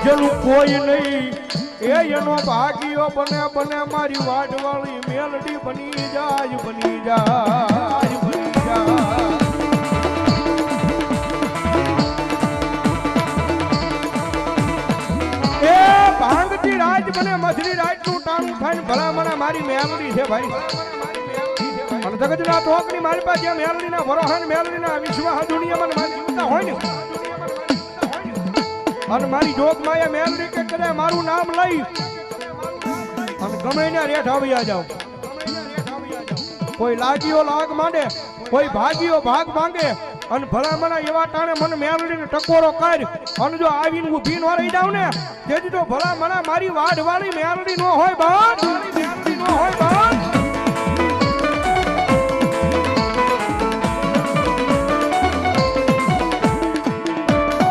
જેનું કોઈ નહીં એ એનો ભાગ્યો બને બને મારી વાડવાળી મેલડી બની જાય બની જાય બની જાય એ ભાંગતી રાજ બને મધરી રાજ નું ટાણું થાય ભલા મને મારી મેલડી છે ભાઈ અને જગતના ટોકની મારી પાસે મેલડીના ભરોહન મેલડીના વિશ્વાસ દુનિયામાં મારી જીવતા હોય ને અને મારી જોગ માં મેલડી કે કરે મારું નામ લઈ અને ગમે ને રેઠ આવ્યા જાવ કોઈ લાગીઓ લાગ માંડે કોઈ ભાગીઓ ભાગ માંગે અને ભલા મને એવા ટાણે મને મેલડીને ટકોરો કર અને જો આવીને હું ભીન રહી જાઉં ને તેથી તો ભલા મને મારી વાડ વાળી મેલડી નો હોય બાપ મેલડી નો હોય બાપ